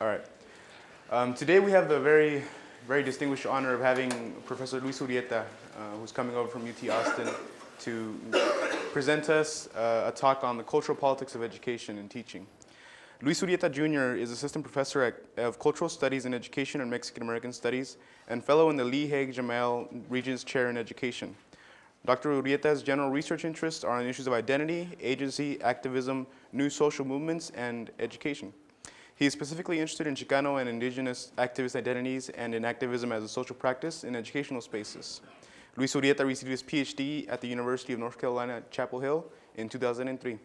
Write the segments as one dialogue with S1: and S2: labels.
S1: All right. Today we have the very distinguished honor of having Professor Luis Urrieta, who's coming over from UT Austin, to present us a talk on the cultural politics of education and teaching. Luis Urrieta Jr. is Assistant Professor of Cultural Studies in Education and Mexican American Studies and Fellow in the Lee Haig Jamal Regents Chair in Education. Dr. Urrieta's general research interests are on issues of identity, agency, activism, new social movements, and education. He is specifically interested in Chicano and indigenous activist identities and in activism as a social practice in educational spaces. Luis Urrieta received his PhD at the University of North Carolina at Chapel Hill in 2003.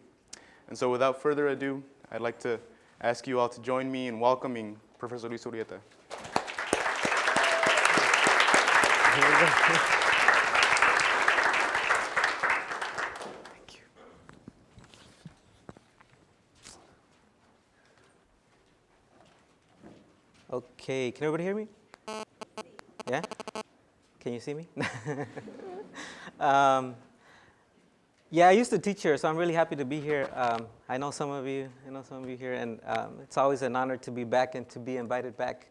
S1: And so without further ado, I'd like to ask you all to join me in welcoming Professor Luis Urrieta.
S2: Okay, can everybody hear me? Yeah? Can you see me? Yeah, I used to teach here, so I'm really happy to be here. I know some of you here, and it's always an honor to be back and to be invited back.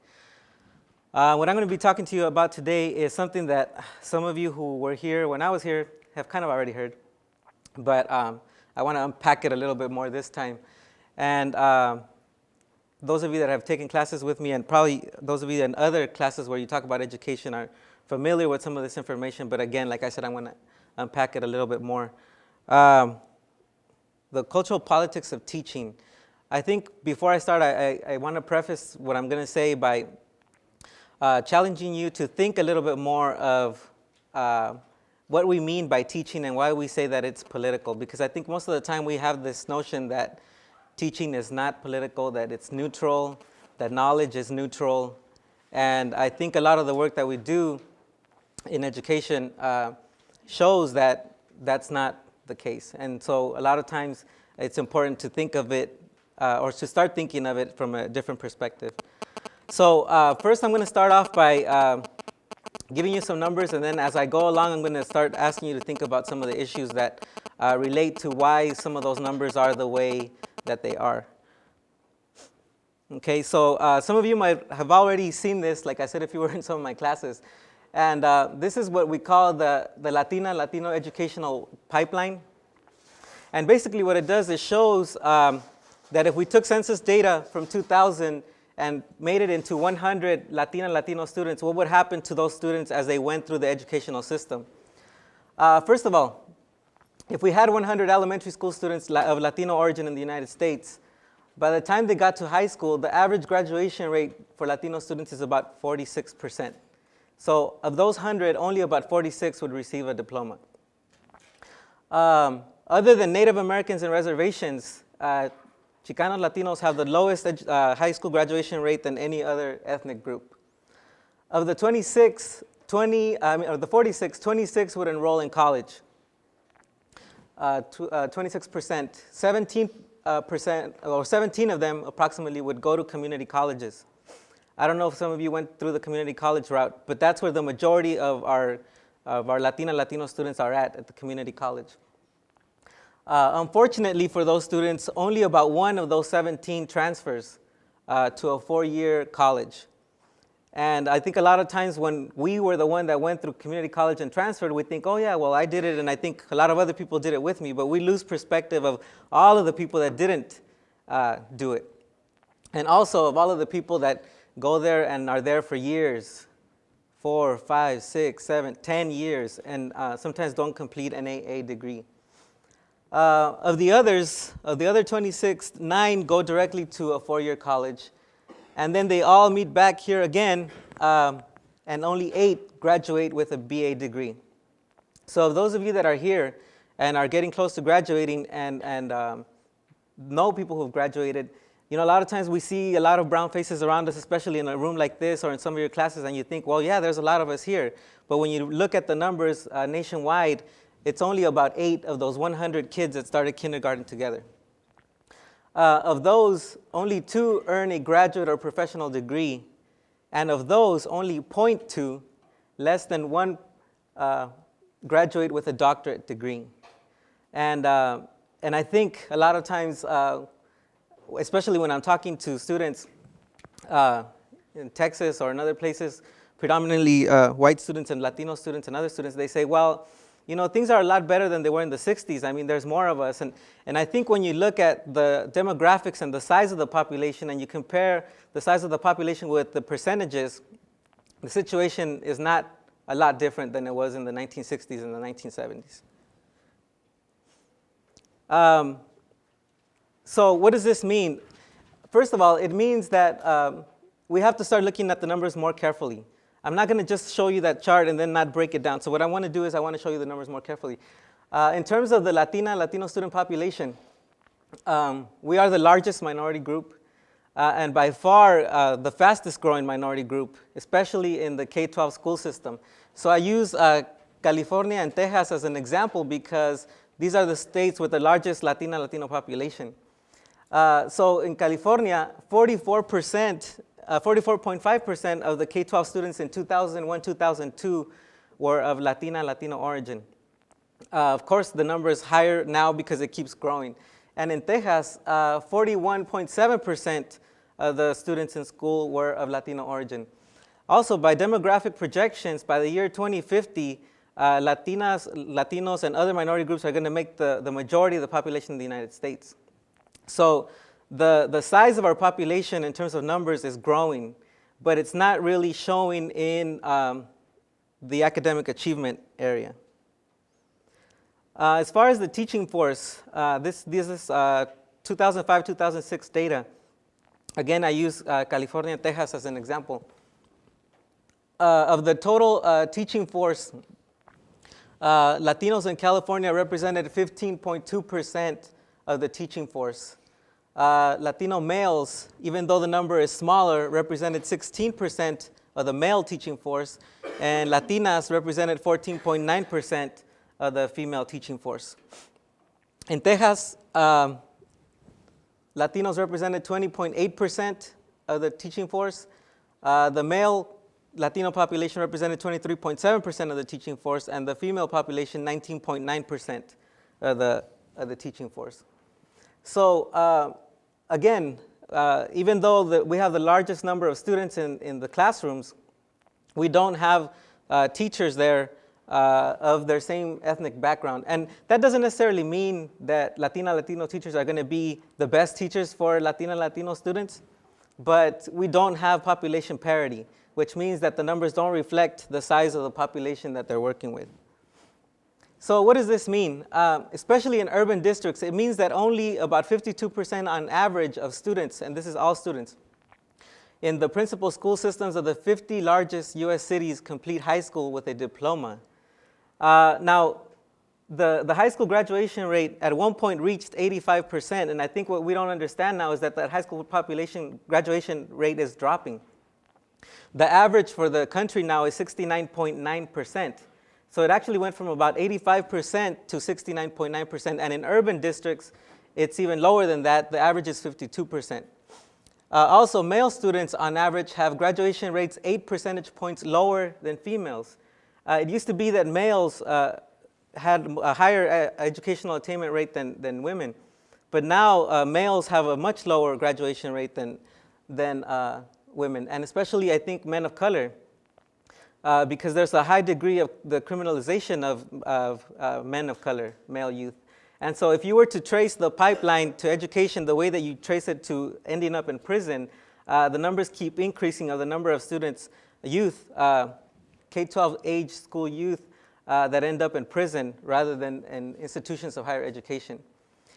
S2: What I'm going to be talking to you about today is something that some of you who were here when I was here have kind of already heard, but I want to unpack it a little bit more this time. And those of you that have taken classes with me, and probably those of you in other classes where you talk about education, are familiar with some of this information. But again, like I said, I'm going to unpack it a little bit more. The cultural politics of teaching. I think before I start, I want to preface what I'm going to say by challenging you to think a little bit more of what we mean by teaching and why we say that it's political. Because I think most of the time we have this notion that teaching is not political, that it's neutral, that knowledge is neutral. And I think a lot of the work that we do in education shows that that's not the case. And so a lot of times it's important to think of it or to start thinking of it from a different perspective. So first I'm going to start off by giving you some numbers, and then as I go along I'm going to start asking you to think about some of the issues that relate to why some of those numbers are the way that they are. Okay, so some of you might have already seen this, like I said, if you were in some of my classes. And this is what we call the Latino educational pipeline. And basically what it does is shows that if we took census data from 2000 and made it into 100 Latino students, what would happen to those students as they went through the educational system? First of all, if we had 100 elementary school students of Latino origin in the United States, by the time they got to high school, the average graduation rate for Latino students is about 46%. So of those 100, only about 46 would receive a diploma. Other than Native Americans and reservations, Chicano Latinos have the lowest high school graduation rate than any other ethnic group. Of the 46, 26 would enroll in college. 26%, 17% or 17 of them approximately would go to community colleges. I don't know if some of you went through the community college route, but that's where the majority of our Latino students are at the community college. Unfortunately for those students, only about one of those 17 transfers to a four-year college. And I think a lot of times when we were the one that went through community college and transferred, we think, oh yeah, well I did it, and I think a lot of other people did it with me, but we lose perspective of all of the people that didn't do it. And also of all of the people that go there and are there for years, 4, 5, 6, 7, 10 years, and sometimes don't complete an AA degree. Of the other 26, 9 go directly to a four-year college. And then they all meet back here again, and only 8 graduate with a BA degree. So those of you that are here and are getting close to graduating and know people who have graduated, you know, a lot of times we see a lot of brown faces around us, especially in a room like this or in some of your classes, and you think, well, yeah, there's a lot of us here. But when you look at the numbers nationwide, it's only about 8 of those 100 kids that started kindergarten together. Of those, only 2 earn a graduate or professional degree, and of those, only 0.2, less than 1, graduate with a doctorate degree. And I think a lot of times, especially when I'm talking to students, in Texas or in other places, predominantly white students and Latino students and other students, they say, well, you know, things are a lot better than they were in the 60s. I mean, there's more of us. And I think when you look at the demographics and the size of the population and you compare the size of the population with the percentages, the situation is not a lot different than it was in the 1960s and the 1970s. So what does this mean? First of all, it means that we have to start looking at the numbers more carefully. I'm not going to just show you that chart and then not break it down. So what I want to do is I want to show you the numbers more carefully. In terms of the Latino student population, we are the largest minority group and by far the fastest growing minority group, especially in the K-12 school system. So I use California and Texas as an example because these are the states with the largest Latino population. So in California, 44.5% of the K-12 students in 2001-2002 were of Latino origin. Of course, the number is higher now because it keeps growing. And in Texas, 41.7% of the students in school were of Latino origin. Also, by demographic projections, by the year 2050, Latinos and other minority groups are going to make the majority of the population in the United States. So the size of our population in terms of numbers is growing, but it's not really showing in the academic achievement area. As far as the teaching force, this is 2005-2006 data. Again, I use California and Texas as an example. Of the total teaching force, Latinos in California represented 15.2% of the teaching force. Latino males, even though the number is smaller, represented 16% of the male teaching force, and Latinas represented 14.9% of the female teaching force. In Texas, Latinos represented 20.8% of the teaching force. The male Latino population represented 23.7% of the teaching force, and the female population 19.9% of the teaching force. So again, even though we have the largest number of students in the classrooms, we don't have teachers there of their same ethnic background. And that doesn't necessarily mean that Latino teachers are going to be the best teachers for Latino students, but we don't have population parity, which means that the numbers don't reflect the size of the population that they're working with. So what does this mean? Especially in urban districts, it means that only about 52% on average of students, and this is all students, in the principal school systems of the 50 largest U.S. cities complete high school with a diploma. Now, the high school graduation rate at one point reached 85%, and I think what we don't understand now is that high school population graduation rate is dropping. The average for the country now is 69.9%. So it actually went from about 85% to 69.9%, and in urban districts, it's even lower than that. The average is 52%. Also, male students on average have graduation rates 8 percentage points lower than females. It used to be that males had a higher educational attainment rate than women, but now males have a much lower graduation rate than women, and especially I think men of color, because there's a high degree of the criminalization of men of color, male youth. And so if you were to trace the pipeline to education the way that you trace it to ending up in prison, the numbers keep increasing of the number of students, youth, K-12 age school youth that end up in prison rather than in institutions of higher education.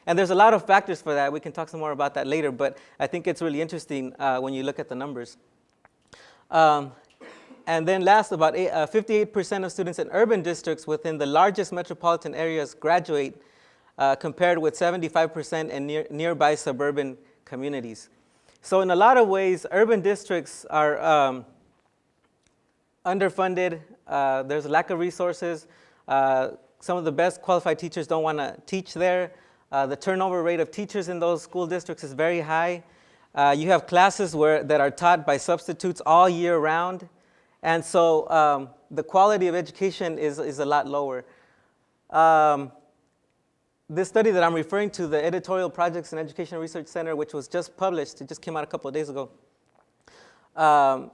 S2: And there's a lot of factors for that. We can talk some more about that later, but I think it's really interesting when you look at the numbers. And then last, about 58% of students in urban districts within the largest metropolitan areas graduate, compared with 75% in nearby suburban communities. So in a lot of ways, urban districts are underfunded. There's a lack of resources. Some of the best qualified teachers don't want to teach there. The turnover rate of teachers in those school districts is very high. You have classes that are taught by substitutes all year round. And so the quality of education is a lot lower. This study that I'm referring to, the Editorial Projects and Education Research Center, which was just published, it just came out a couple of days ago, um,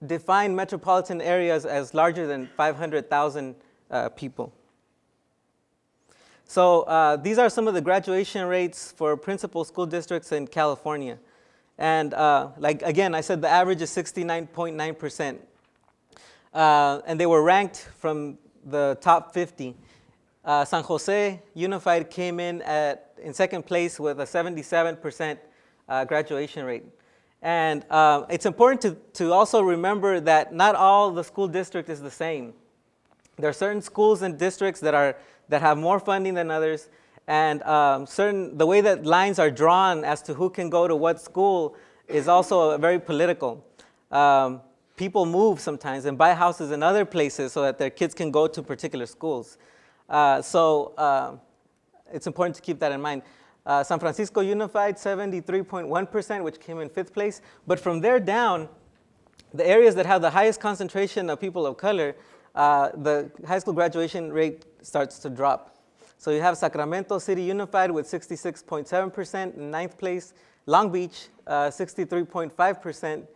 S2: define metropolitan areas as larger than 500,000 people. So these are some of the graduation rates for principal school districts in California. And like again, I said the average is 69.9%. And they were ranked from the top 50. San Jose Unified came in second place with a 77% graduation rate. And it's important to also remember that not all the school district is the same. There are certain schools and districts that have more funding than others, and the way that lines are drawn as to who can go to what school is also very political. People move sometimes and buy houses in other places so that their kids can go to particular schools. So it's important to keep that in mind. San Francisco Unified, 73.1%, which came in 5th place. But from there down, the areas that have the highest concentration of people of color, the high school graduation rate starts to drop. So you have Sacramento City Unified with 66.7% in 9th place. Long Beach, 63.5%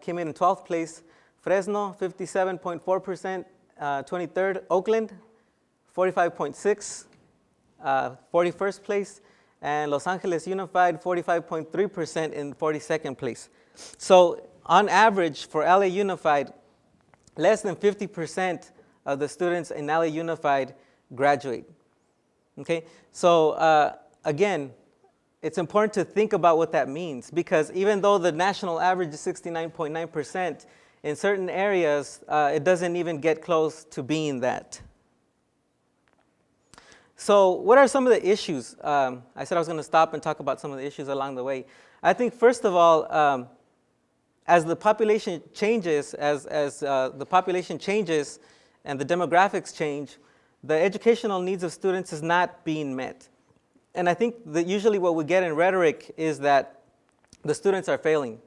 S2: came in 12th place. Fresno, 57.4%, 23rd. Oakland, 45.6%. 41st place, and Los Angeles Unified 45.3% in 42nd place. So on average for LA Unified, less than 50% of the students in LA Unified graduate. Okay, so again, it's important to think about what that means, because even though the national average is 69.9%, in certain areas it doesn't even get close to being that. So what are some of the issues? I said I was going to stop and talk about some of the issues along the way. I think first of all, as the population changes, as the population changes and the demographics change, the educational needs of students is not being met. And I think that usually what we get in rhetoric is that the students are failing,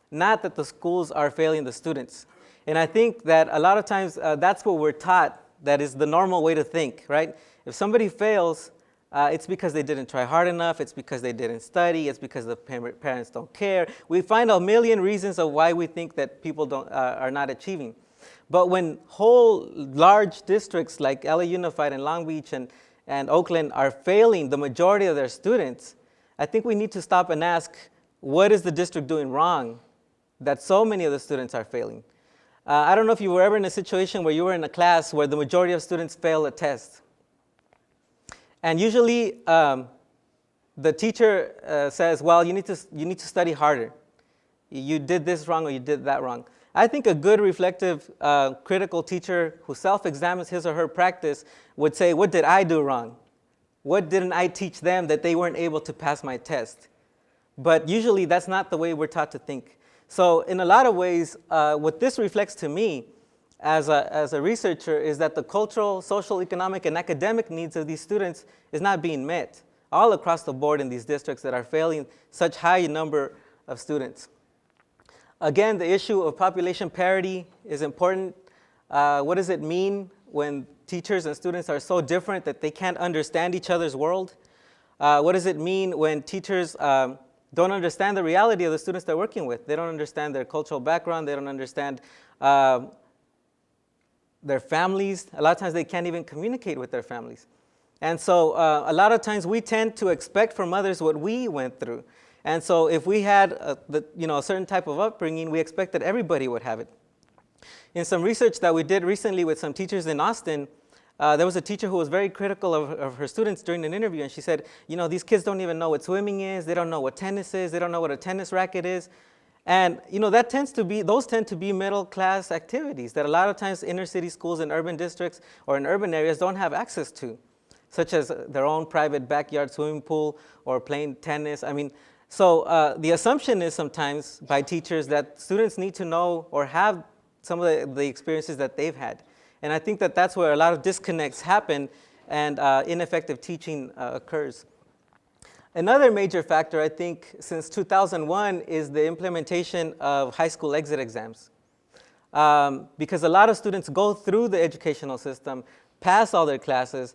S2: not that the schools are failing the students. And I think that a lot of times that's what we're taught, that is the normal way to think, right? If somebody fails, it's because they didn't try hard enough, it's because they didn't study, it's because the parents don't care. We find a million reasons of why we think that people are not achieving. But when whole large districts like LA Unified and Long Beach and Oakland are failing the majority of their students, I think we need to stop and ask, what is the district doing wrong that so many of the students are failing? I don't know if you were ever in a situation where you were in a class where the majority of students fail a test. And usually the teacher says, well, you need to study harder. You did this wrong or you did that wrong. I think a good reflective critical teacher who self-examines his or her practice would say, what did I do wrong? What didn't I teach them that they weren't able to pass my test? But usually that's not the way we're taught to think. So in a lot of ways, what this reflects to me as a researcher is that the cultural, social, economic, and academic needs of these students is not being met all across the board in these districts that are failing such high number of students. Again, the issue of population parity is important. What does it mean when teachers and students are so different that they can't understand each other's world? What does it mean when teachers don't understand the reality of the students they're working with? They don't understand their cultural background. They don't understand their families. A lot of times they can't even communicate with their families. And so a lot of times we tend to expect from others what we went through. And so if we had a certain type of upbringing, we expect that everybody would have it. In some research that we did recently with some teachers in Austin, there was a teacher who was very critical of her students during an interview, and she said, these kids don't even know what swimming is, they don't know what tennis is, they don't know what a tennis racket is. And those tend to be middle class activities that a lot of times inner city schools in urban districts or in urban areas don't have access to, such as their own private backyard swimming pool or playing tennis. So the assumption is sometimes by teachers that students need to know or have some of the experiences that they've had. And I think that that's where a lot of disconnects happen and ineffective teaching occurs. Another major factor, I think, since 2001 is the implementation of high school exit exams. Because a lot of students go through the educational system, pass all their classes,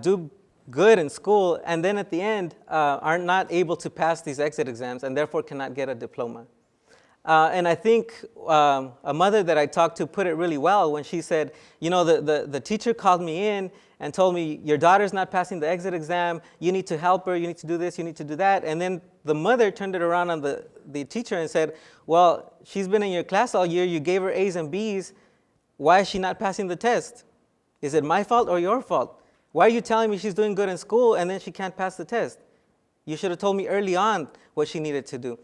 S2: do good in school, and then at the end are not able to pass these exit exams and therefore cannot get a diploma. And I think a mother that I talked to put it really well when she said, you know, the teacher called me in and told me, your daughter's not passing the exit exam, you need to help her, you need to do this, you need to do that. And then the mother turned it around on the teacher and said, well, she's been in your class all year, you gave her A's and B's, why is she not passing the test? Is it my fault or your fault? Why are you telling me she's doing good in school and then she can't pass the test? You should have told me early on what she needed to do.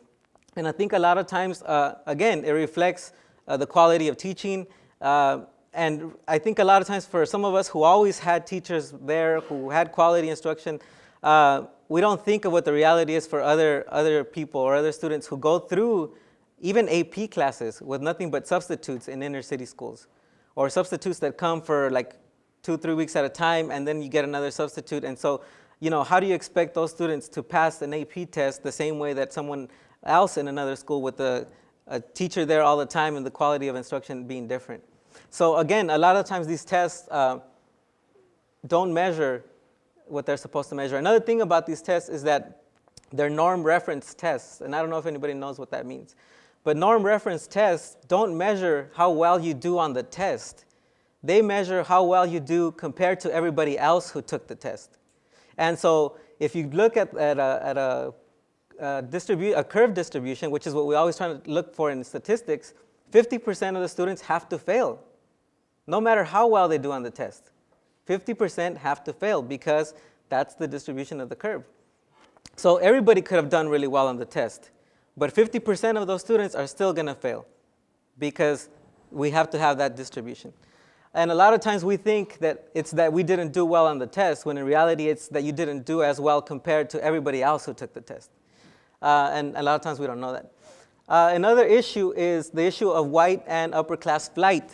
S2: And I think a lot of times, again, it reflects the quality of teaching. And I think a lot of times for some of us who always had teachers there, who had quality instruction, we don't think of what the reality is for other people or other students who go through even AP classes with nothing but substitutes in inner city schools, or substitutes that come for like 2-3 weeks at a time, and then you get another substitute. And so, you know, how do you expect those students to pass an AP test the same way that someone else in another school with a teacher there all the time and the quality of instruction being different? So again, a lot of times these tests don't measure what they're supposed to measure. Another thing about these tests is that they're norm reference tests, and I don't know if anybody knows what that means. But norm reference tests don't measure how well you do on the test. They measure how well you do compared to everybody else who took the test. And so if you look at a curve distribution, which is what we always try to look for in statistics, 50% of the students have to fail, no matter how well they do on the test. 50% have to fail because that's the distribution of the curve. So everybody could have done really well on the test, but 50% of those students are still going to fail because we have to have that distribution. And a lot of times we think that it's that we didn't do well on the test, when in reality it's that you didn't do as well compared to everybody else who took the test. And a lot of times we don't know that. Another issue is the issue of white and upper class flight.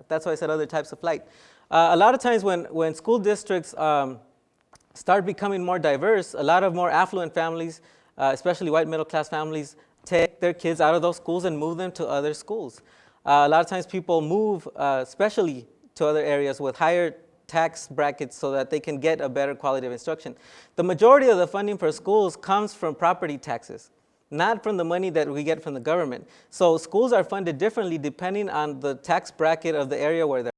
S2: That's why I said other types of flight. A lot of times when school districts start becoming more diverse, a lot of more affluent families, especially white middle class families, take their kids out of those schools and move them to other schools. A lot of times people move, especially to other areas with higher tax brackets so that they can get a better quality of instruction. The majority of the funding for schools comes from property taxes, not from the money that we get from the government. So schools are funded differently depending on the tax bracket of the area where they're